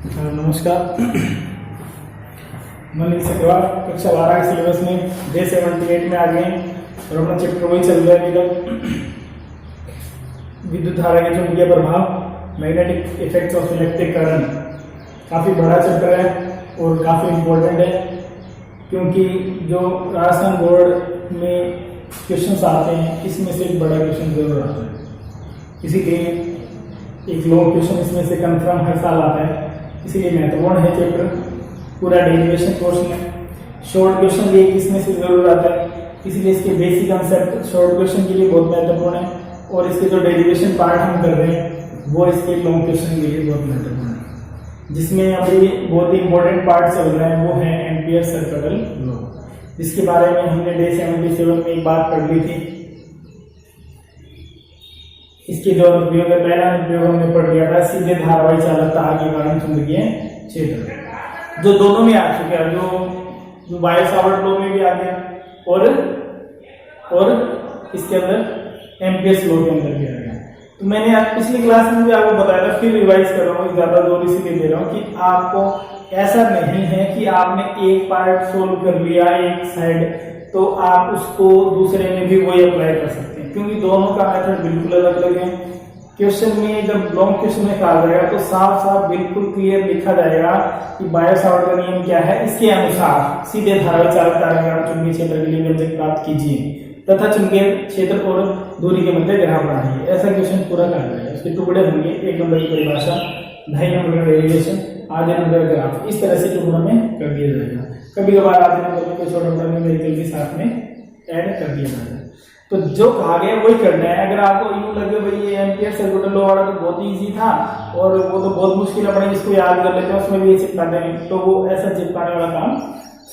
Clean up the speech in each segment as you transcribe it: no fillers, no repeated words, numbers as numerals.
नमस्कार। मनीष अग्रवाल कक्षा 12 के सिलेबस में डे 78 में आ गए और अपना चैप्टर वही चल रहा है अभी तक। विद्युत धारा के चुंबकीय प्रभाव, magnetic effects of electric current. काफ़ी बड़ा चैप्टर है और काफ़ी इम्पोर्टेंट है, क्योंकि जो राजस्थान बोर्ड में क्वेश्चंस आते हैं इसमें से एक बड़ा क्वेश्चन जरूर आता है। इसीलिए एक लॉन्ग क्वेश्चन इसमें से कंफर्म हर साल आता है, इसीलिए महत्वपूर्ण है चैप्टर। पूरा डेरिवेशन कोर्स में शॉर्ट क्वेश्चन भी इसमें से जरूर आता है, इसलिए इसके बेसिक कंसेप्ट शॉर्ट क्वेश्चन के लिए बहुत महत्वपूर्ण है, और इसके जो डेरिवेशन पार्ट हम कर रहे हैं वो इसके लॉन्ग क्वेश्चन के लिए बहुत महत्वपूर्ण है। जिसमें अभी बहुत ही इंपॉर्टेंट पार्ट चल रहा है वो है एम्पियर सर्किटल लॉ, जिसके बारे में हमने डे 77 में एक बात पढ़ ली थी। इसके जो अनुप्रयोग है, पहला अनुप्रयोग हमने पढ़ लिया था सीधे धारावाही चालकता के कारण चुंबकीय क्षेत्र, जो दोनों में आ चुका है, जो बायो सावर्ट लॉ में भी आ गया और इसके अंदर एम्पियर्स लॉ के अंदर भी आ गया। तो मैंने आज पिछली क्लास में भी आपको बताया था, फिर रिवाइज कर रहा हूँ, ज्यादा जोर इसीलिए दे रहा हूँ कि आपको ऐसा नहीं है कि आपने एक पार्ट सोल्व कर लिया एक साइड तो आप उसको दूसरे में भी वही अप्लाई कर सकते हैं, क्योंकि दोनों का मेथड बिल्कुल अलग अलग है। क्वेश्चन में जब लॉन्ग क्वेश्चन में कहा जाएगा तो साफ साफ बिल्कुल क्लियर लिखा जाएगा कि बायो सावर्ट का नियम क्या है, इसके अनुसार सीधे धारावाही चालकता के कारण चुंबकीय क्षेत्र के लिए व्यंजक प्राप्त कीजिए तथा चुंबकीय क्षेत्र और दूरी के मध्य ग्राफ बनाइए। ऐसा क्वेश्चन पूरा कर जाएगा। उसके टुकड़े होंगे, 1 नंबर की परिभाषा, 2.5 नंबर का डेरिवेशन, आधे नंबर का ग्राफ, इस तरह से टुकड़ों में कर दिया जाएगा। कभी कभार आधे नंबर में कोई छोटा मोटा न्यूमेरिकल के साथ में ऐड कर दिया जाएगा। तो जो कहा गया वही करना है। अगर आपको यूं लगे भाई ये एम्पियर सर्किटल लॉ वाला तो बहुत इजी था और वो तो बहुत मुश्किल अपने इसको याद कर लेते हैं, उसमें भी ये चिपकाते हैं, तो वो ऐसा चिपकाने वाला काम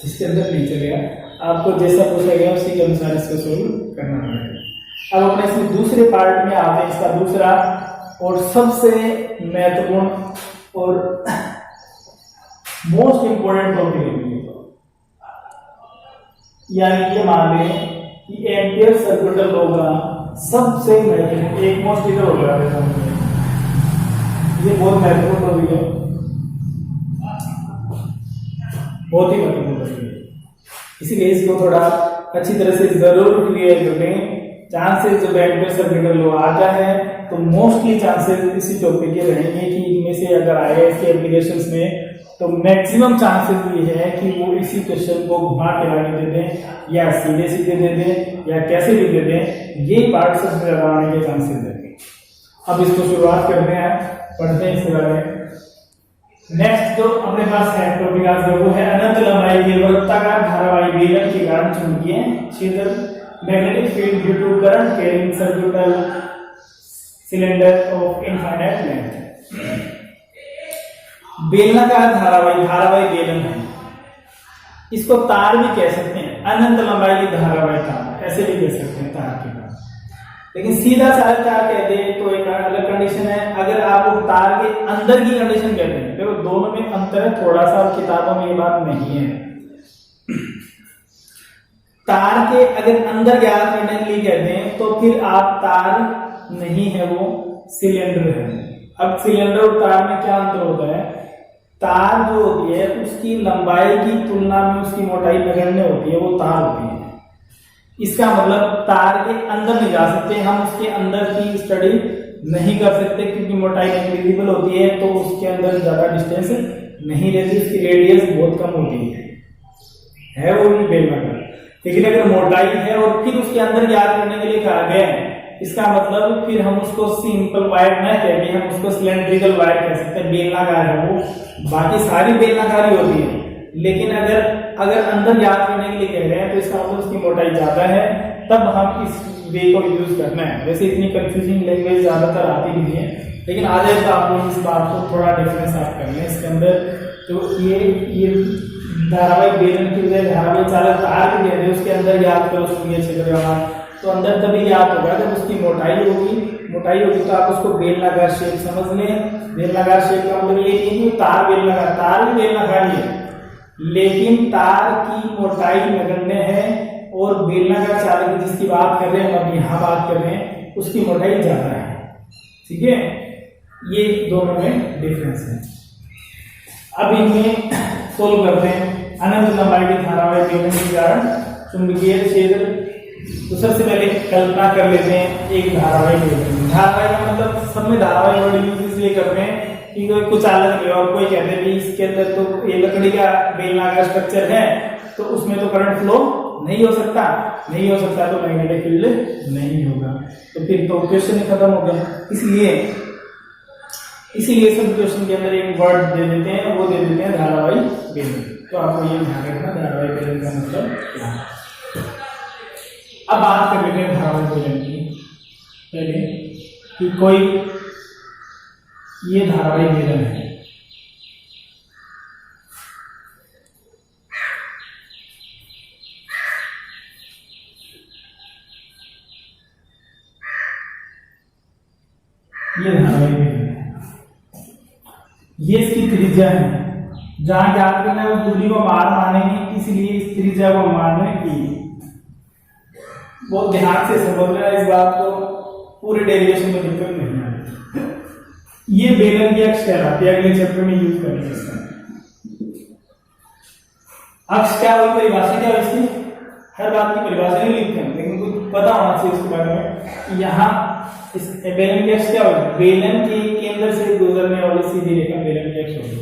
इसके अंदर नहीं चलेगा। आपको जैसा पूछा गया उसी के अनुसार इसको सोल्व करना पड़ेगा। अब अपने इसमें दूसरे पार्ट में आते हैं। इसका दूसरा और सबसे महत्वपूर्ण और मोस्ट इंपोर्टेंट टॉपिक है, यानी ये मान लें कि एम्पियर सर्किटल लॉ का सबसे महत्वपूर्ण एक मोस्ट इधर हो गया है, ये बहुत महत्वपूर्ण टॉपिक है, बहुत ही महत्वपूर्ण टॉपिक है। इसीलिए इसको थोड़ा अच्छी तरह से जरूर क्लियर कर लें। चांसेस जब एम्पियर सर्किटल लॉ आता है तो मोस्टली चांसेस इसी टॉपिक के रहेंगे कि इनमें से अगर आए इसके एप्लीकेशंस में तो मैक्सिमम चांसेस ये है कि वो इसी क्वेश्चन को घुमा के आगे दे दें या सीधे सीधे दे दें या कैसे भी दे दें। ये पार्ट सबसे ज्यादा आने के चांसेस है। अब इसको शुरुआत करते हैं, पढ़ते हैं इसके बारे में। नेक्स्ट जो अपने पास है टॉपिक आज वो है अनंत लंबाई के वृत्ताकार धारावाही बेलन के कारण चुंबकीय क्षेत्र, magnetic field due to current carrying circuital cylinder of infinite length. बेलनाकार धारावाही बेलन है, इसको तार भी कह सकते हैं, अनंत लंबाई की धारावाही तार ऐसे भी कह सकते हैं तार के बाद। लेकिन सीधा साधा तार कहते हैं तो एक अलग कंडीशन है। अगर आप तार के अंदर की कंडीशन कहते हैं, देखो दोनों में अंतर है थोड़ा सा, किताबों में ये बात नहीं है। तार के अगर अंदर ज्ञात करने के लिए कहते हैं तो फिर आप तार नहीं है, वो सिलेंडर है। अब सिलेंडर और तार में क्या अंतर होता है? तार जो होती है उसकी लंबाई की तुलना में उसकी मोटाई नगण्य होती है, वो तार होती है। इसका मतलब तार के अंदर नहीं जा सकते हम, उसके अंदर की स्टडी नहीं कर सकते क्योंकि मोटाई नेग्लिजिबल होती है, तो उसके अंदर ज्यादा डिस्टेंस नहीं रहती, उसकी रेडियस बहुत कम होती है वो भी बेलनाकार। लेकिन अगर मोटाई है और फिर उसके अंदर ज्ञात करने के लिए कहा गया है, इसका मतलब फिर हम उसको सिंपल वायर न कहते, हम उसको सिलेंड्रिकल वायर कह सकते हैं। बेलनाकार है वो, बाकी सारी बेलनाकार ही होती है, लेकिन अगर अंदर ज्ञात करने के लिए कह रहे हैं तो इसका मतलब उसकी मोटाई ज्यादा है, तब हम इस वे को यूज करना है। वैसे इतनी कंफ्यूजिंग लैंग्वेज ज्यादातर आती नहीं है, लेकिन आ जाए तो आप लोग इस बात को थोड़ा डिफरेंस आप कर लें इसके अंदर। तो ये धारावाही बेलन की बजाय धारावाही चालक तार भी कहते हैं, उसके अंदर ज्ञात करो चुंबकीय क्षेत्र, तो अंदर तभी ज्ञात होगा जब उसकी मोटाई होगी तो आप उसको बेलनाकार शेप समझ लें। बेलनाकार शेप का मतलब ये नहीं कि तार बेलनाकार, तार भी बेलनाकार ही है, लेकिन तार की मोटाई नगण्य है और बेलनाकार चालक जिसकी बात कर रहे हैं हम यहाँ बात कर रहे हैं उसकी मोटाई ज्यादा है। ठीक है, ये दोनों में डिफरेंस है। अब इनमें सोल्व करते हैं। अनंत लंबाई की धारावाही बेलन के कारण चुंबकीय क्षेत्र। तो सबसे पहले कल्पना कर लेते हैं एक धारावाही बेलन। धारावाही का मतलब सब में धारावाही वर्ड यूज इसलिए करते हैं कि कोई कुछ अलग नहीं, और कोई कहते हैं कि इसके अंदर तो ये लकड़ी का बेलनाकार स्ट्रक्चर है तो उसमें तो करंट फ्लो नहीं हो सकता, तो मैग्नेटिक फील्ड नहीं होगा। तो फिर तो क्वेश्चन ही खत्म हो गया। इसीलिए सब क्वेश्चन के अंदर एक वर्ड दे देते हैं, वो दे देते हैं धारावाही बेलन। तो आपको ये ध्यान रखना धारावाही बेलन का मतलब क्या है। अब बात कर लेते हैं धारावाही बेलन की। पहले कि कोई ये धारावाही बेलन है, ये धारावाही बेलन है, ये इसकी त्रिज्या है। जहां ज्ञात करना है उस दूरी को मार मानेंगे, इसलिए इस त्रिज्या को माने की। बहुत ध्यान से समझना इस बात को, पूरे डेरिवेशन में दिक्कत नहीं आएगी। ये बेलन की अक्ष कहलाती है, अगले चैप्टर में यूज करेंगे इसका। अक्ष क्या हुई, परिभाषा क्या हुई इसकी? हर बात की परिभाषा नहीं लिखते हैं, लेकिन कुछ पता होना चाहिए इसके बारे में। यहाँ इस बेलन की अक्ष क्या होगी? बेलन के केंद्र से गुजरने वाली सीधी रेखा बेलन की अक्ष होगी।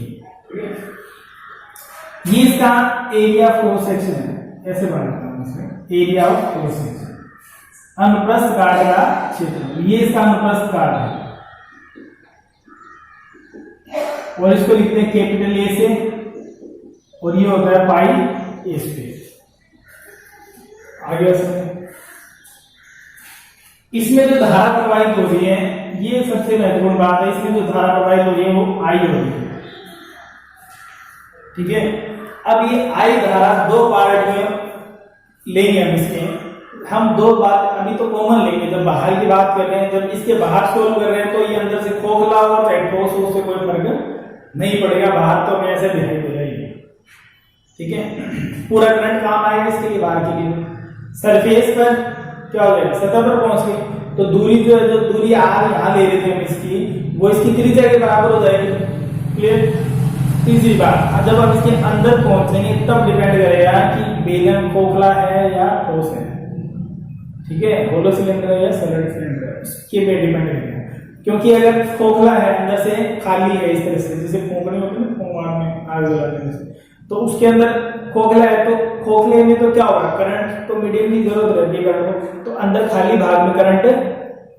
ये इसका एरिया ऑफ क्रॉस सेक्शन है, ऐसे बात एरिया ऑफ क्रॉस सेक्शन, अनुप्रस्थ काट का क्षेत्र। ये इसका अनुप्रस्थ काट है, और इसको लिखते हैं कैपिटल ए से, और ये होता है पाई ए स्क्वायर। आगे इसमें जो धारा प्रवाहित हो रही है, ये सबसे महत्वपूर्ण बात है। इसमें जो धारा प्रवाहित हो रही है वो आई हो रही है, ठीक है। अब ये आई धारा दो पार्ट में लेंगे हम इसके, हम दो बात अभी तो कॉमन लेंगे। जब बाहर की बात कर रहे हैं, जब इसके बाहर सोल्व कर रहे हैं, तो ये अंदर से खोखला और चाहे ठोस हो, उससे कोई फर्क नहीं पड़ेगा। बाहर तो हमें ऐसे दिखाई दे रहा है, ठीक है। पूरा करंट काम आएगा इसके लिए। बाहर के लिए सरफेस पर क्या हो जाएगा, सतह पर पहुंच गए तो दूरी जो दूरी आर यहाँ ले रहे थे हम इसकी, वो इसकी त्रिज्या के बराबर हो जाएगी। क्लियर? तीसरी बात, जब हम इसके अंदर पहुंचेंगे तब डिपेंड करेगा कि बेलन खोखला है या ठोस है, ठीक है। होलो सिलेंडर है या सॉलिड सिलेंडर, उसके पे डिपेंड करेगा। क्योंकि अगर खोखला है, अंदर से खाली है, इस तरह से जैसे खोखली होती है ना, खोखला में आग जलाने से, तो उसके अंदर खोखला है, तो खोखले में तो क्या होगा, करंट तो मीडियम की जरूरत रहती है करंट को, तो अंदर खाली भाग में करंट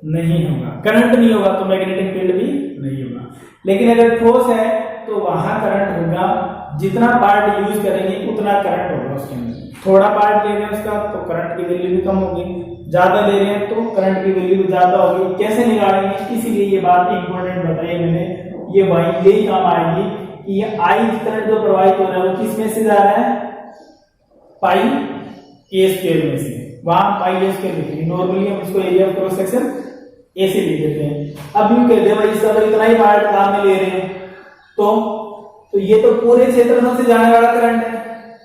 नहीं होगा। करंट नहीं होगा तो मैग्नेटिक फील्ड भी नहीं होगा। लेकिन अगर ठोस है तो वहां करंट होगा। जितना पार्ट यूज करेंगे उतना करंट होगा उसके अंदर। थोड़ा पार्ट ले रहे हैं उसका तो करंट की वैल्यू भी कम होगी, ज्यादा ले रहे हैं तो करंट की वैल्यू भी ज्यादा होगी। कैसे निकालेंगे, इसीलिए ये बात इंपॉर्टेंट बताई मैंने, ये वही यही काम आएगी कि ये आई करंट जो प्रवाहित हो रहा है वो किस में से जा रहा है, पाई ए स्क्वायर में से। वहां पाई ए स्क्वायर लिखेंगे, नॉर्मली हम इसको area of cross section A से लिख देते हैं। अब यूं कहते हैं भाई इसका तो इतना ही पार्ट काम में ले रहे हैं, तो ये तो पूरे क्षेत्रफल से जाने वाला करंट है।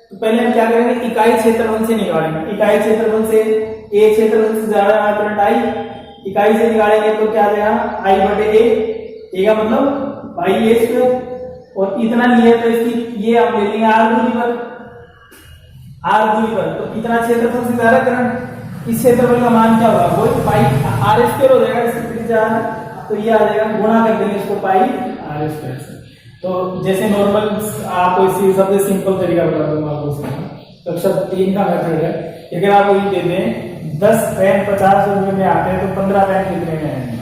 तो पहले हम क्या करेंगे, इकाई क्षेत्रफल से निकालेंगे। इकाई क्षेत्रफल से ए क्षेत्रफल से जाने वाला करंट आई, इकाई से निकालेंगे तो क्या आ जाएगा, आई बटे ए का मतलब पाई ए स्क्वायर। और इतना लिया तो इसकी ये आप ले लेंगे आर दूरी पर, तो कितना क्षेत्रफल से जा रहा करंट, इस क्षेत्रफल का मान क्या होगा, वो पाई आर स्क्वायर हो जाएगा। इसकी त्रिज्या तो ये आ जाएगा, गुणा कर देंगे इसको पाई आर स्क्वायर से। तो जैसे नॉर्मल आपको इसी सबसे सिंपल तरीका बता दूंगा आपको इसका। कक्षा 3 का मेथड है। अगर आप वही दे दें 10 पेन 50 रुपए में आते हैं तो 15 पेन कितने में आएंगे,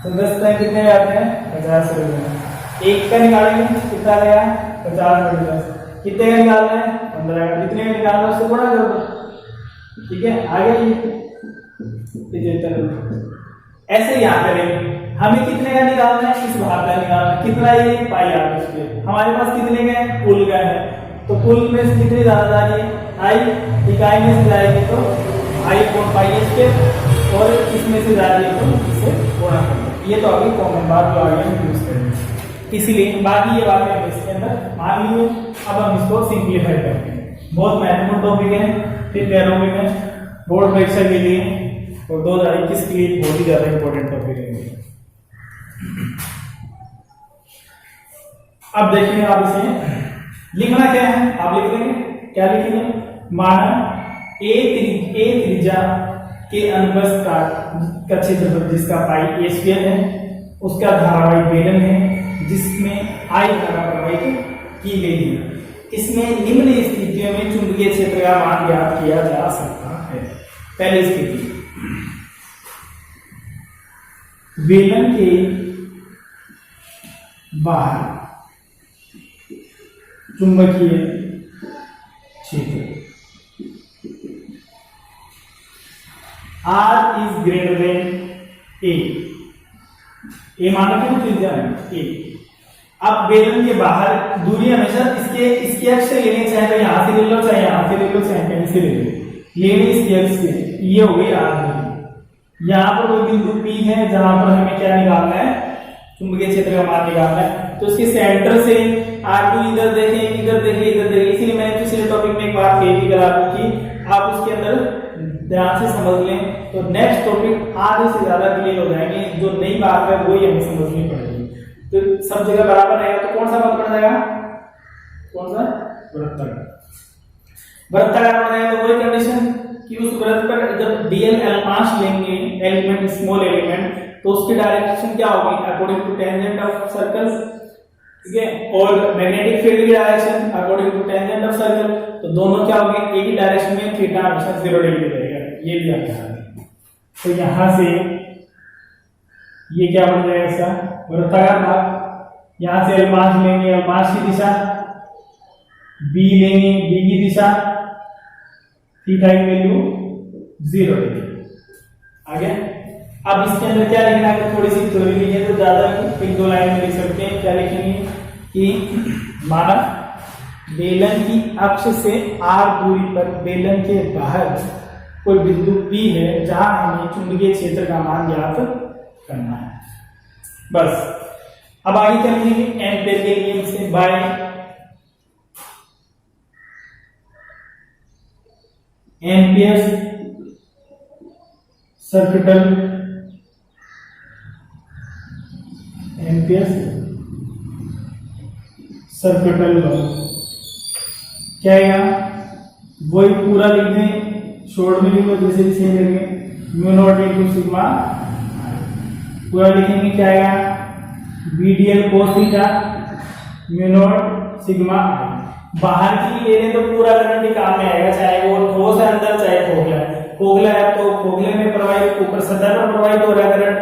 तो 10 पेन कितने में आते हैं, 50 रुपए में। एक का निकालेंगे कितना आएगा, 50 बटे 10। कितने का निकालना है, 15 का। कितने का निकालना है उससे गुणा कर दो, ठीक है। आगे ऐसे यहाँ करेंगे। हमें कितने का निकालना है, इस भाग का निकालना है। कितना ये पाई आर स्क्वायर, हमारे पास कितने का है, कुल का है। तो कुल में से कितनी ज्यादा जा रही है, आई। इकाई में से जाएगी तो आई को पाई स्क्वायर, और इसमें से जा रही है तो इससे गुणा करना। ये तो अभी कॉमन बात जो आगे हम यूज करेंगे, इसीलिए बाकी ये बातें हम इसके अंदर मान लीजिए। अब हम इसको सिंप्लीफाई करते हैं। बहुत महत्वपूर्ण टॉपिक है, फिर टॉपिक है बोर्ड परीक्षा के लिए और 2021 के लिए बहुत ही ज्यादा इंपॉर्टेंट टॉपिक है। अब देखिए आप इसे लिखना क्या है, आप लिख लेंगे क्या लिखेंगे, माना ए त्रिज्या के अनुप्रस्थ का क्षेत्रफल जिसका पाई a स्क्वायर है, उसका धारावाही बेलन है जिसमें I धारा प्रवाहित की गई है। इसमें निम्न स्थितियों में चुंबकीय क्षेत्र का मान ज्ञात किया जा सकता है। पहली स्थिति, बेलन के बाहर चुंबकीय क्षेत्र R is greater than A, माना क्यों त्रिज्या है A। अब बेलन के बाहर दूरी हमेशा इसके अक्ष से लेनी, चाहे तो यहां से ले लो, चाहे यहां से ले लो, चाहे कहीं से ले लो, लेनी इसके अक्ष से, ये हो गई R दूरी। यहाँ पर कोई बिंदु P है जहां पर हमें क्या निकालना है, चुंबकीय क्षेत्र का मान निकालना है। तो उसके सेंटर से R2 इधर देखें, इधर देखिए, इधर देखिए। इसीलिए मैंने पिछले टॉपिक में एक बात कही करा थी, आप उसके अंदर ध्यान से समझ लें तो नेक्स्ट टॉपिक आधे से ज्यादा क्लियर हो जाएंगे। जो नई बात है वही हमें समझनी पड़ेगी। तो सब जगह बराबर रहेगा तो कौन सा पद बन जाएगा, कौन सा, वृत्ताकार बन जाएगा। तो वही कंडीशन कि उस वृत्त पर जब डीएल एल5 लेंगे एलिमेंट, स्मॉल एलिमेंट, तो उसकी डायरेक्शन क्या होगी, according to tangent of circle, ठीक है। और मैग्नेटिक फील्ड की direction according to tangent of circle, तो दोनों क्या होंगे, एक ही डायरेक्शन में थीटा हमेशा 0 डिग्री रहेगा। ये भी आप ध्यान रखें। तो यहां से ये क्या बन जाएगा, ऐसा वृत्ताकार भाग। यहां से L5 लेंगे, L5 की दिशा, B लेंगे, B की दिशा, थीटा की वैल्यू 0 डिग्री। आगे अब इसके अंदर क्या लिखना है, थोड़ी सी थ्योरी लिखिए तो ज्यादा एक दो लाइन में लिख सकते हैं। क्या लिखेंगे कि माना बेलन की अक्ष से r दूरी पर बेलन के बाहर कोई बिंदु P है जहां हमें चुंबकीय क्षेत्र का मान ज्ञात करना है। बस अब आगे क्या लिखेंगे, एम्पीयर के नियम से by Ampere circuital, Ampere circuital law क्या है, वही पूरा लिख दें, शॉर्ट में लिखो जैसे भी सेम लिखेंगे, म्यू नॉट इनटू सिग्मा पूरा लिखेंगे। क्या आएगा, बीडीएल कोस थीटा म्यू नॉट सिग्मा। बाहर की ले लें तो पूरा करंट ही काम में आएगा, चाहे वो ठोस है अंदर, चाहे खोखला है। खोखला है तो खोखले में प्रवाहित, ऊपर सतह पर प्रवाहित हो रहा है करंट,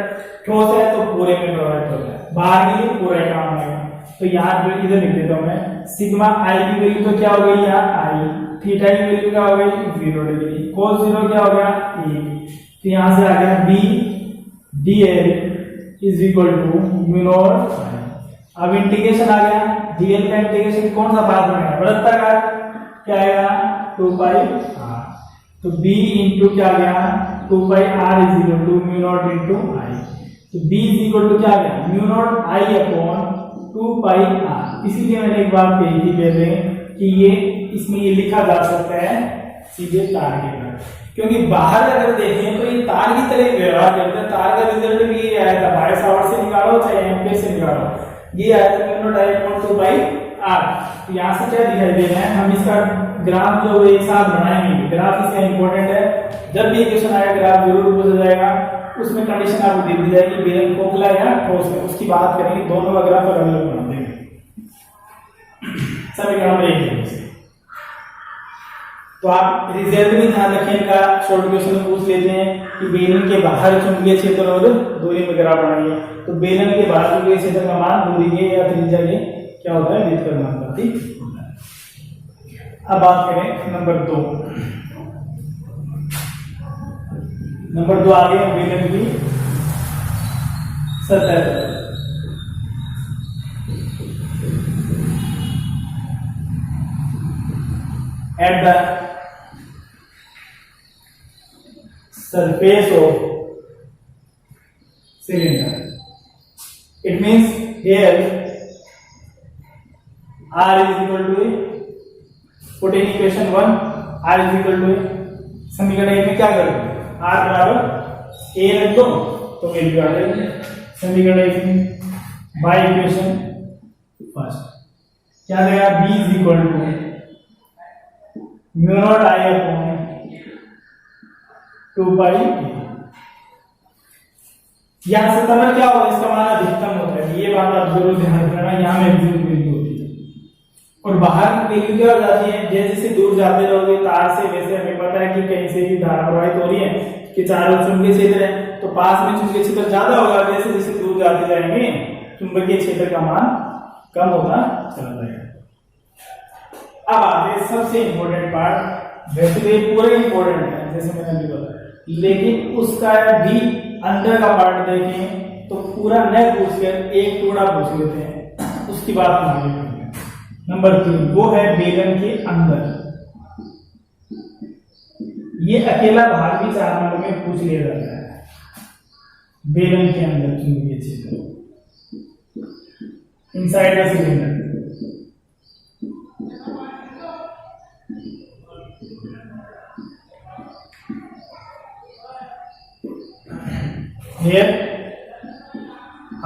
ठोस है तो पूरे में प्रवाहित हो रहा है। बाहर के लिए पूरा काम आएगा। तो यहाँ इधर लिख देता हूं मैं, सिग्मा आई की वैल्यू तो क्या हो गई, यहाँ आई, थीटा की वैल्यू क्या हो गई 0 डिग्री, cos 0 क्या हो गया 1। तो यहां से आ गया b dl is equal to mu naught. अब इंटीग्रेशन आ गया, dl का इंटीग्रेशन कौन सा पाथ बनेगा, वृत्ताकार, क्या आएगा 2 पाई r। तो b इंटू क्या आ गया 2 pi r is equal to mu naught into I. तो b इज इक्वल टू क्या आ गया mu naught I upon 2 pi r। इसीलिए मैंने एक बात कही थी पहले कि ये इसमें ये लिखा जा सकता है सीधे तार के तरह, क्योंकि बाहर अगर देखें तो ये तार की तरह व्यवहार करता है। तार का रिजल्ट भी ये आया था, बाय सावर से निकालो चाहे एम्पीयर से निकालो, ये आया था mu naught I upon 2 pi r। यहाँ से क्या दिखाई दे रहा है, हम इसका ग्राफ जो एक साथ बनाएंगे, ग्राफ इसका इंपॉर्टेंट है। जब भी क्वेश्चन आएगा ग्राफ जरूर पूछा जाएगा, उसमें कंडीशन आपको दे दी जाएगी बेलन खोखला या ठोस है, उसकी बात करेंगे। दोनों का ग्राफ अलग अलग बना देंगे, सभी ग्राफ एक है। तो आप रिजल्ट में ध्यान रखें, इनका शॉर्ट क्वेश्चन में पूछ लेते हैं कि बेलन के बाहर चुंबकीय क्षेत्र और दूरी में ग्राफ बनाइए। तो बेलन के बाहर चुंबकीय क्षेत्र का मान दूरी के या त्रिज्या के क्या होता है लिख कर मान होता है। अब बात करें नंबर 2। नंबर 2 आ गया बेलन की सतह। At the surface of cylinder, it means here r is equal to a, put in equation 1, r is equal to a, समीकरण 1 में क्या करोगे, r बराबर a रख दो तो वैल्यू आ जाएगी समीकरण 1 में। बाय इक्वेशन फर्स्ट क्या देगा b is equal to mu naught I upon 2 pi. यहां से तब क्या होगा, इसका मान अधिकतम होता है, ये बात आप जरूर ध्यान रखना, यहाँ मैक्सिमम वैल्यू होती है और बाहर वैल्यू क्या हो जाती है। जैसे जैसे दूर जाते रहोगे तार से, वैसे हमें पता है कि कहीं से भी धारा प्रवाहित हो रही है कि चारों चुंबकीय क्षेत्र है, तो पास में चुंबकीय क्षेत्र ज्यादा होगा, जैसे जैसे दूर जाते जाएंगे चुंबकीय क्षेत्र का मान कम होता चला जाएगा। अब आगे सबसे इंपॉर्टेंट पार्ट, वैसे तो ये पूरा इंपॉर्टेंट है जैसे मैंने अभी बताया, लेकिन उसका भी अंदर का पार्ट देखें तो पूरा न पूछ कर एक टुकड़ा पूछ लेते हैं, उसकी बात नहीं है। नंबर 3 वो है बेलन के अंदर, ये अकेला भाग भी 4 नंबर में पूछ लिया जाता है। बेलन के अंदर चुंबकीय क्षेत्र inside the cylinder, here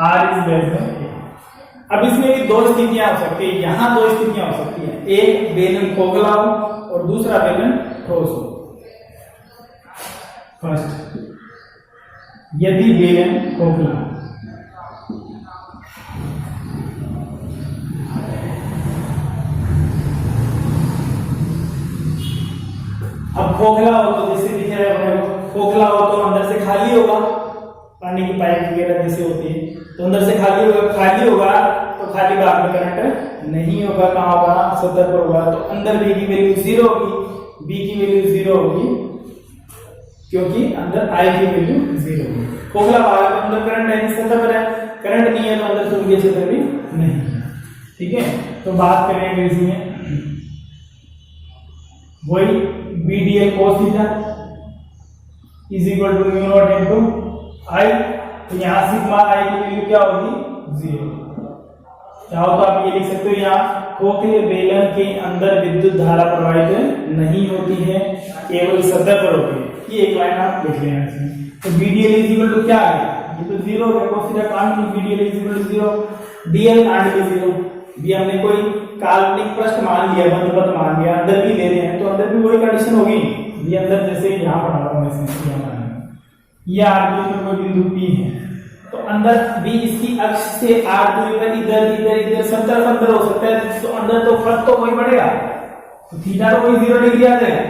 r is less than a। अब इसमें भी दो स्थितियां हो सकती है, यहां दो स्थितियां हो सकती है, एक बेलन खोखला हो और दूसरा बेलन ठोस हो। फर्स्ट, यदि बेलन खोखला हो, अब खोखला हो तो जैसे दिख रहा है, खोखला हो तो अंदर से खाली होगा, पानी की पाइप वगैरह जैसे होती है तो अंदर से खाली होगा, खाली होगा तो खाली भाग में करंट नहीं होगा, कहां होगा, सतह पर होगा, तो अंदर बी की वैल्यू 0 होगी, बी की वैल्यू 0 होगी क्योंकि अंदर आई की वैल्यू 0 होगी। खोखला भाग में अंदर करंट है, सतह पर है, करंट नहीं है तो अंदर चुंबकीय क्षेत्र भी नहीं है। ठीक है, तो बात करेंगे इसमें वही BDL cos theta is equal to mu naught into I, तो यहां सिग्मा आई की वैल्यू क्या होगी 0। चाहो तो आप ये लिख सकते हो, यहाँ खोखले बेलन के अंदर विद्युत धारा प्रवाहित नहीं होती है, केवल सतह पर होती है। ये एक लाइन आप लिख लेना इसमें। तो BDL इज इक्वल टू क्या आ गया, ये तो 0 है, cos theta can't be, BDL is equal to 0, DL can't be 0। भी हमने कोई काल्पनिक पृष्ठ मान लिया, बंधपथ मान लिया, अंदर भी ले रहे हैं तो अंदर भी वही कंडीशन होगी। ये अंदर जैसे यहाँ पढ़ा रहा हूँ ये r दूरी पर कोई बिंदु P है, तो अंदर भी इसकी अक्ष से r दूरी पर इधर इधर इधर सब तरफ अंदर हो सकता है, तो अंदर तो फर्क तो वही पड़ेगा, तो थीटा तो वही 0 डिग्री आ जाएगा,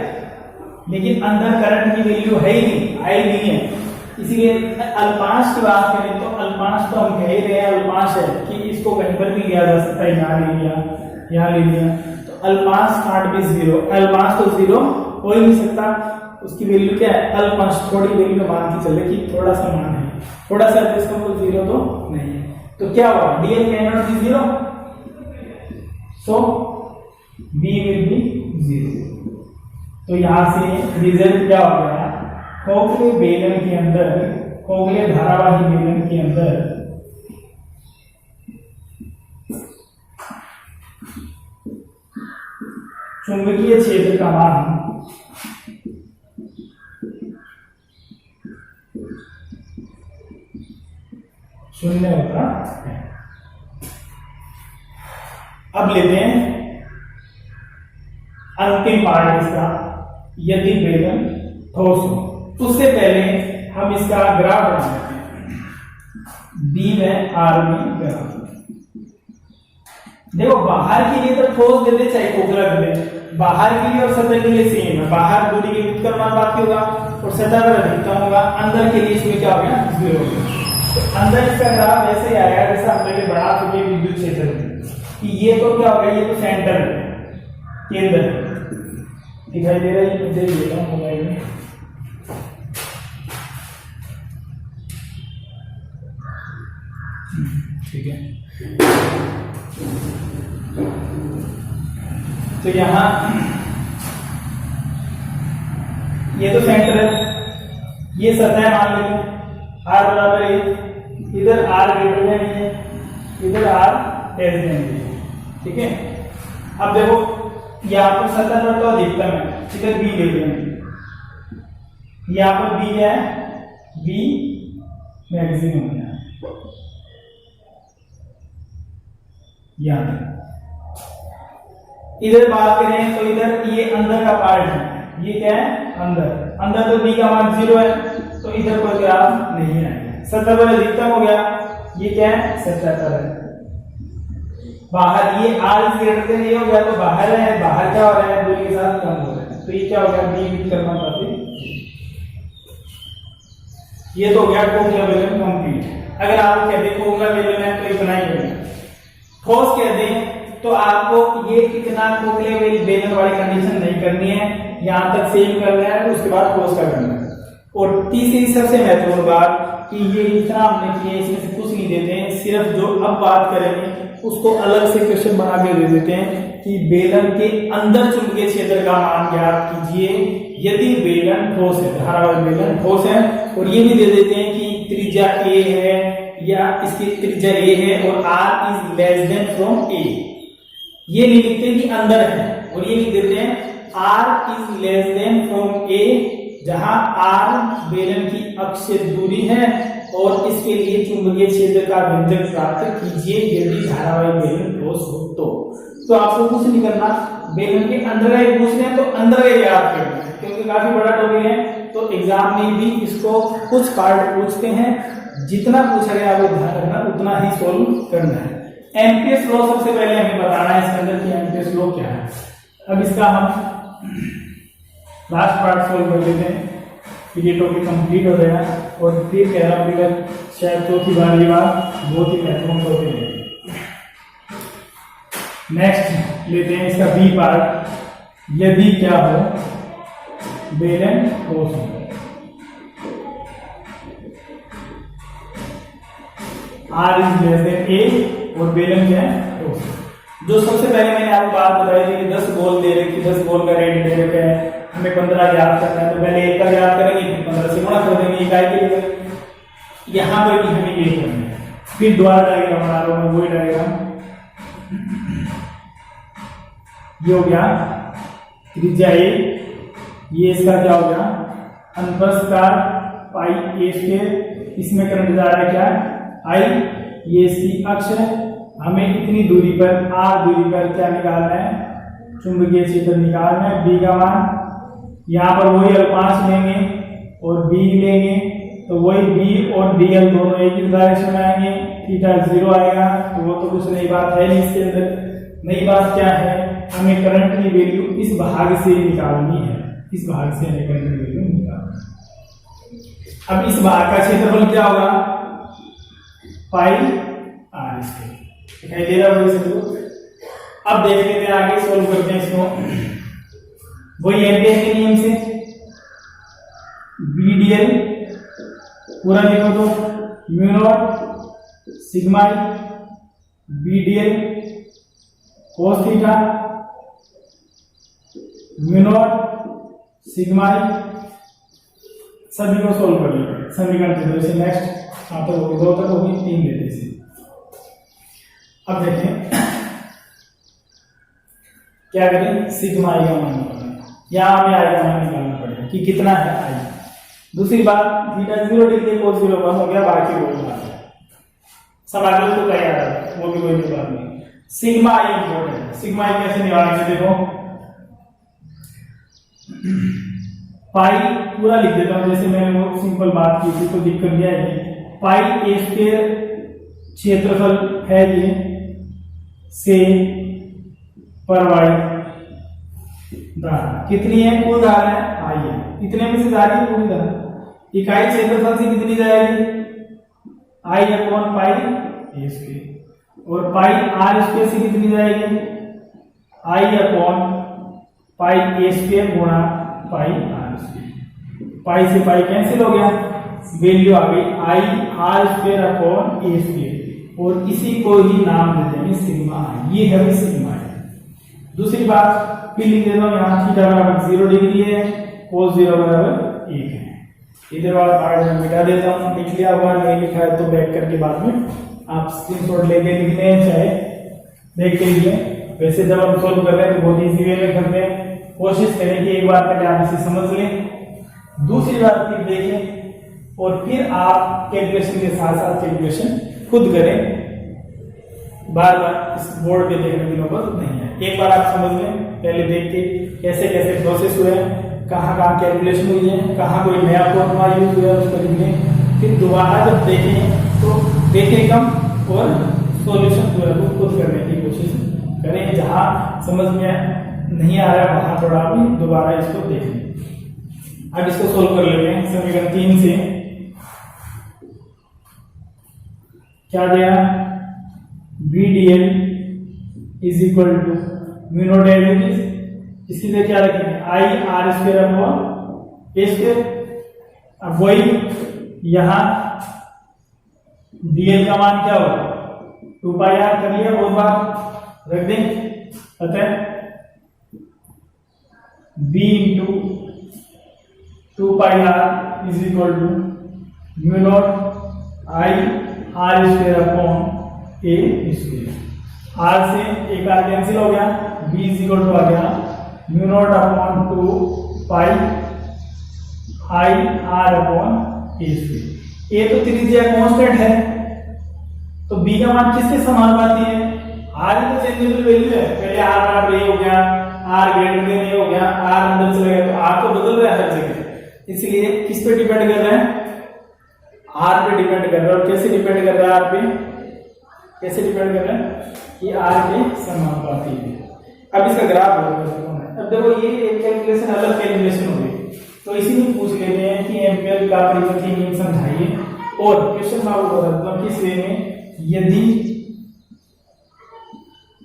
लेकिन अंदर करंट की वैल्यू है ही नहीं, आई नहीं है। इसीलिए अल्पांश की बात करें तो अल्पांश तो हम कह ही रहे हैं, अल्पांश है कि इसको कहीं पर भी लिया जा सकता है, यहाँ ले लिया, यहाँ ले लिया, तो अल्पांश कांट भी 0, अल्पांश तो 0 हो ही नहीं सकता, उसकी वैल्यू क्या है, अल्पांश थोड़ी वैल्यू में मान के चले कि थोड़ा सा मान है, थोड़ा सा इसका मतलब 0 तो नहीं है, तो क्या होगा DL can not be 0, so B will be 0। तो यहां से रिजल्ट क्या हो गया, खोखले बेलन के अंदर, खोखले धारावाही बेलन के अंदर चुंबकीय क्षेत्र का मान शून्य होता है। अब लेते हैं अंतिम पार्ट इसका, यदि बेलन ठोस हो। उससे पहले हम इसका ग्राफ बना लेते हैं, B में R में ग्राफ। देखो बाहर के लिए तो ठोस देते चाहे खोखला दे, बाहर के लिए और सतह के लिए सेम है, बाहर दूरी के व्युत्क्रम मान बाकी होगा और सतह पर अधिकतम होगा, अंदर के लिए इसमें क्या हो गया 0 हो गया। तो अंदर इसका ग्राफ ऐसे ही आएगा जैसा हम पहले बढ़ा चुके विद्युत क्षेत्र में, कि ये तो क्या होगा, ये तो सेंटर है, केंद्र दिखाई दे रहा है, ये देख लेता हूं मोबाइल में। ठीक है, तो यहां ये तो सेंटर है, ये सतह मान लीजिए r बराबर है, इधर r ग्रेटर देन है, इधर r लेस देन है। ठीक है, अब देखो यहाँ पर सतह पर तो अधिकतम है, इधर B ले लेंगे, यहाँ पर B है, B मैक्सिमम है। यहाँ तक। इधर बात करें तो इधर ये अंदर का पार्ट है, ये क्या है अंदर, अंदर तो b का मान 0 है तो इधर कोई ग्राफ नहीं आएगा। 70 पर अधिकतम हो गया, ये क्या है 77 है। बाहर ये r ग्रेटर देन ये हो गया तो बाहर है, बाहर क्या हो रहा है दूरी के साथ कम हो रहा है, तो ये क्या हो गया b विथ करना चाहते। ये तो हो गया खोखला बेलन कंप्लीट। अगर आप कहते खोखला बेलन है तो इतना ही होगा। ठोस कह दें तो आपको ये कितना खोखले बेलन वाली कंडीशन नहीं करनी है, यहाँ तक सेम करना है उसके बाद ठोस का करना है। और तीसरी सबसे महत्वपूर्ण बात कि ये इतना हमने किया इसमें से कुछ नहीं देते हैं, सिर्फ जो अब बात करेंगे उसको अलग से क्वेश्चन बना के दे देते हैं कि बेलन के अंदर चुंबकीय क्षेत्र का मान ज्ञात कीजिए यदि बेलन ठोस है, धारावाही बेलन ठोस है। और ये भी दे देते हैं कि त्रिज्या a है या इसकी त्रिज्या a है और r is less than from a। ये नहीं लिखते कि अंदर है, और ये लिख देते हैं r is less than from a, जहां r बेलन की अक्ष से दूरी है और इसके लिए चुंबकीय क्षेत्र का व्यंजक प्राप्त कीजिए यदि धारावाही बेलन ठोस हो तो आपको कुछ नहीं करना, बेलन के अंदर का पूछ रहे हैं तो अंदर का याद करना है क्योंकि काफी बड़ा टॉपिक है, तो एग्जाम में भी इसको कुछ पार्ट पूछते हैं, जितना पूछा गया वो ध्यान रखना, उतना ही सोल्व करना है। एम्पियर्स लॉ सबसे पहले हमें बताना है इसके अंदर कि एम्पियर्स लॉ क्या है। अब इसका हम लास्ट पार्ट सोल्व कर लेते हैं, फिर ये टॉपिक कंप्लीट हो गया और फिर कह रहा हूँ शायद चौथी बार ये बात बहुत ही महत्वपूर्ण टॉपिक है। नेक्स्ट लेते हैं इसका बी पार्ट, यदि क्या हो बेलन ठोस हो। R is less than A और बेलन क्या है ठोस। जो सबसे पहले मैंने आपको बात बताई थी कि 10 बॉल दे रखी, 10 बॉल का रेट दे रखा है, हमें 15 याद करना है, तो पहले 1 का याद करेंगे फिर 15 से गुणा कर देंगे इकाई के लिए। यहाँ पर भी हमें ये करना है, फिर द्वारा डायग्राम बना लो, मैं वही डायग्राम ये हो गया त्रिज्या a, ये इसका क्या हो गया अनुप्रस्थ काट पाई a स्क्वायर, इसमें करंट जा रहा है क्या I, ये इसकी अक्ष है, हमें इतनी दूरी पर r दूरी पर क्या निकालना है चुंबकीय क्षेत्र निकालना है, b का मान यहाँ पर वही अल्पांश लेंगे और b लेंगे तो वही b और dl दोनों एक ही डायरेक्शन में आएंगे, थीटा 0 आएगा, तो वो तो कुछ नई बात है नहीं इसके अंदर। नई बात क्या है, हमें करंट की वैल्यू इस भाग से निकालनी है, इस भाग से हमें करंट की वैल्यू निकालनी है। अब इस भाग का क्षेत्रफल क्या होगा पाई r स्क्वायर, दिखाई दे रहा है सबको। अब देख लेते हैं आगे, सोल्व करते हैं इसको वही एम्पियर के नियम से। बी डी एल पूरा लिखो तो mu naught sigma B D L cos theta mu naught sigma, सभी को सोल्व कर लेंगे समीकरण से। नेक्स्ट यहाँ तक होगी, 2 तक होगी, 3 लेते इसे। अब देखें क्या करें, सिग्मा आई का मान निकालना, यहाँ हमें आई का मान निकालना पड़ेगा कि कितना है आई। दूसरी बात थीटा 0 डिग्री कोस 0 1 हो गया, बाकी कोई बात नहीं, समाकलन को तैयार है, वो भी कोई बात नहीं। सिग्मा आई इंपॉर्टेंट है, सिग्मा आई कैसे निकालेंगे देखो, पाई पूरा लिख देता हूं, जैसे मैंने वो सिंपल बात की थी तो दिक्कत क्या है, पाई ए स्क्वायर क्षेत्रफल है ये से पर वाई धारा कितनी है, कुल धारा है आई है, इतने में से जा रही है पूरी धारा। इकाई क्षेत्रफल से कितनी जाएगी आई अपॉन पाई ए स्क्वायर, और पाई आर स्क्वायर से कितनी जाएगी आई अपॉन पाई ए स्क्वायर गुणा पाई आर स्क्वायर। पाई से पाई कैंसिल हो गया, वैल्यू आ गई I R square upon A square, और इसी को ही नाम देते हैं सिग्मा आई, ये है सिग्मा आई। दूसरी बात फिर लिख देता हूं, यहाँ थीटा बराबर 0 डिग्री है, कोस 0 बराबर 1 है। इधर वाला पार्ट में मिटा देता हूं, लिख लिया हुआ, नहीं लिखा है तो बैक करके बाद में आप स्क्रीनशॉट लेके लिख लें, चाहे देख के लिए। वैसे जब हम सोल्व कर रहे हैं तो बहुत इजी वे में करते हैं, कोशिश करें कि एक बार पहले आप इसे समझ लें, दूसरी बार फिर देखें और फिर आप कैलकुलेशन के साथ साथ कैलकुलेशन खुद करें। बार बार इस बोर्ड पे देखने की नौबत नहीं है। एक बार आप समझ लें, पहले देख के कैसे कैसे प्रोसेस हुए हैं, कहाँ कहाँ कैलकुलेशन हुई है, कहाँ कोई नया फॉर्मूला यूज हुआ है उसको लिख लें। फिर दोबारा जब देखें तो देखें कम और सॉल्यूशन पूरा को खुद करने की कोशिश करें। जहाँ समझ में नहीं आ रहा है वहाँ थोड़ा भी दोबारा इसको देख लें। अब इसको सोल्व कर लेते हैं। समीकरण 3 से क्या दिया, BDL is equal to mu naught as it is, इसकी जगह क्या रखेंगे I/R² अपॉन A²। अब वही यहां DL का मान क्या होगा 2πr कर लिया, बहुत बार रख दें। अतः B into 2πr is equal to mu naught I/R² upon A²। R से एक R कैंसिल हो गया, B इज इक्वल टू आ गया mu naught upon 2π I/R upon A²। A तो त्रिज्या कांस्टेंट है, तो B का मान किसके समानुपाती है, R तो चेंजेबल वैल्यू है। पहले R A हो गया, R ग्रेटर देन A हो गया, R अंदर चला गया, तो R तो बदल रहा है हर जगह। इसलिए किस पे डिपेंड कर रहा है, R पे डिपेंड कर रहा है। और कैसे डिपेंड कर रहा है R पे, कैसे डिपेंड कर रहा है कि R के समानुपाती है। अब इसका ग्राफ होगा। अब देखो ये एक कैलकुलेशन अलग कैलकुलेशन हो गई, तो इसी में पूछ लेते हैं कि एम्पियर का परिपथ नियम समझाइए। और क्वेश्चन मैं आपको बताता हूं किस वे में, यदि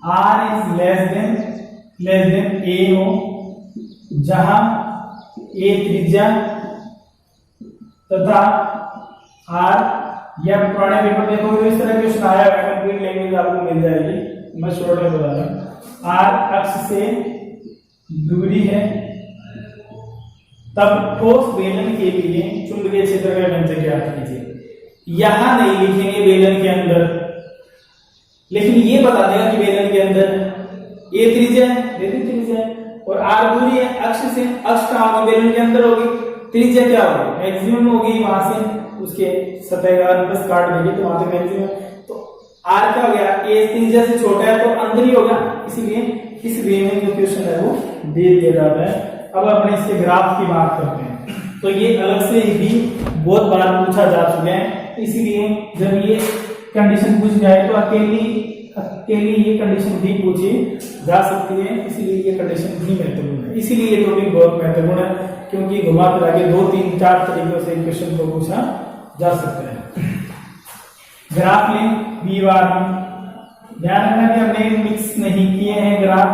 R is less than A हो, जहां A त्रिज्या तथा R या पुराने पेपर देखोगे इस तरह क्वेश्चन आया है, कंप्लीट लैंग्वेज आपको मिल जाएगी। मैं शॉर्ट में बता रहा हूं, R अक्ष से दूरी है, तब ठोस बेलन के लिए चुंबकीय क्षेत्र का व्यंजक ज्ञात कीजिए। यहां नहीं लिखेंगे बेलन के अंदर, लेकिन ये बता देगा कि बेलन के अंदर A त्रिज्या है और R दूरी है अक्ष से। अक्ष कहां होगी, बेलन के अंदर होगी। त्रिज्या क्या होगी, मैक्सिमम होगी, वहां से उसके सतह का अनुप्रस्थ काट देंगे तो वहां से मैक्सिमम। तो R क्या हो गया, A त्रिज्या से छोटा है तो अंदर ही होगा, इसीलिए इस वे में जो क्वेश्चन है वो दे दिया जाता है। अब अपने इसके ग्राफ की बात करते हैं, तो ये अलग से भी बहुत बार पूछा जा चुका है, इसीलिए जब ये कंडीशन पूछ जाए तो अकेली ये कंडीशन भी पूछी जा सकती है, इसीलिए ये कंडीशन भी महत्वपूर्ण है। इसीलिए ये टॉपिक बहुत महत्वपूर्ण है, क्योंकि घुमा फिरा के 2 3 4 तरीकों से क्वेश्चन को पूछा जा सकता है। ग्राफ लें B बार में, ध्यान रखना कि हमने मिक्स नहीं किए हैं ग्राफ,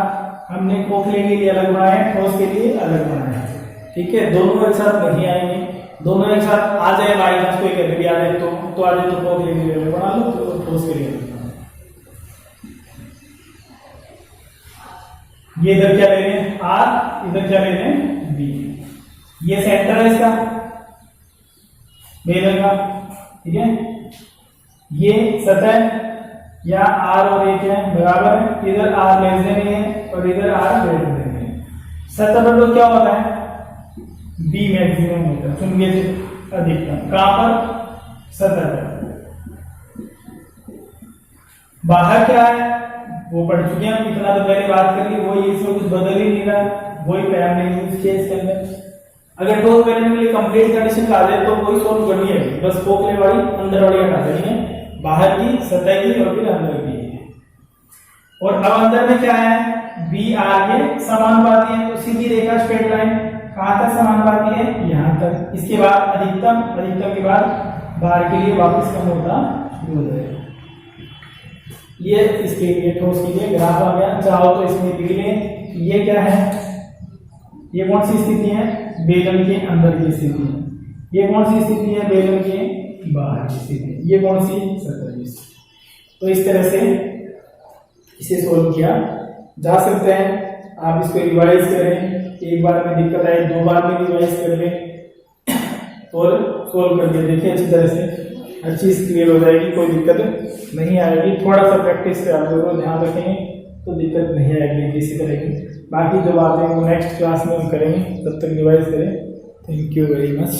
हमने खोखले के लिए अलग बनाए हैं, ठोस के लिए अलग बनाए हैं। ठीक है, दोनों एक साथ नहीं आएंगे, दोनों एक साथ आ जाए बाई चांस कोई कभी भी आ जाए तो आ जाए, तो खोखले के लिए अलग बना लो, तो ठोस के लिए अलग बना लो। ये इधर क्या ले रहे हैं R, इधर क्या ले रहे हैं B। ये सेंटर है इसका बेलन का, ठीक है। ये सतह या R और A क्या है, बराबर है। इधर R लेस देन A है और इधर R ग्रेटर देन A है। सतह पर तो क्या होता है, B मैक्सिमम होता है, चुंबकीय क्षेत्र अधिकतम। कहां पर, सतह पर। बाहर क्या है वो पढ़ चुके हैं, इतना तो पहले बात कर ली, वो इसमें कुछ बदल ही नहीं रहा, वही पैरामीटर यूज किया इसके अंदर। अगर ठोस बेलन के लिए कंप्लीट कंडीशन का आ जाए तो कोई सोल्व करनी है, बस खोखले वाली अंदर वाली हटा देनी है, बाहर की, सतह की और फिर अंदर की। और अब अंदर में क्या है, B R के समानुपाती है, तो सीधी रेखा स्ट्रेट लाइन कहां तक समानुपाती है, यहां तक। इसके बाद अधिकतम के बाद बाहर के लिए वापस कम होता शुरू हो जाएगा। ये इसके लिए ठोस के लिए ग्राफ आ गया। चाहो तो इसमें लिख लें, ये क्या है, ये कौन सी स्थिति है, बेलन के अंदर की स्थिति है। ये कौन सी स्थिति है, बेलन के बाहर की स्थिति। ये कौन सी, सतह की स्थिति। तो इस तरह से इसे सोल्व किया जा सकता है। आप इसको रिवाइज करें, एक बार में दिक्कत आए 2 बार में रिवाइज कर लें और सोल्व करके देखें अच्छी तरह से, हर चीज क्लियर हो जाएगी, कोई दिक्कत नहीं आएगी। थोड़ा सा प्रैक्टिस पे आप जरूर ध्यान रखेंगे तो दिक्कत नहीं आएगी किसी तरह की। बाकी जो बातें वो नेक्स्ट क्लास में हम करेंगे, तब तक रिवाइज करें। Thank you very much.